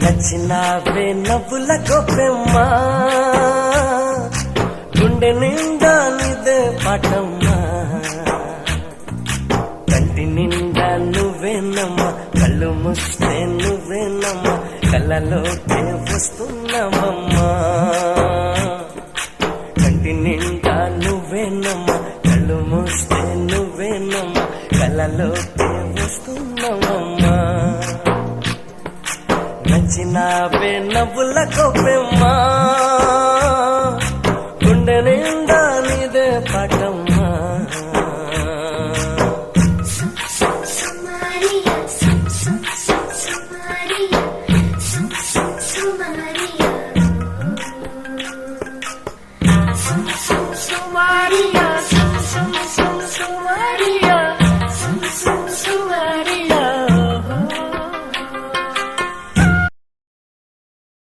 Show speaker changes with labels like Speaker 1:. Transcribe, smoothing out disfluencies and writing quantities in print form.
Speaker 1: నచ్చినావే నవ్వుల గొప్పెమ్మా గుండె నిండా నీదే పాటమ్మా కంటి నిండా నువ్వేనమ్మా కళ్ళు మూస్తే నువ్వేనమ్మా కళ్ళలోకే వస్తున్నావమ్మా కంటి నిండా నువ్వేనమ్మా కళ్ళు మూస్తే నువ్వేనమ్మా కళ్ళలోకే వస్తున్నావమ్మా నచ్చినావే నవ్వుల గొప్పెమ్మా గుండె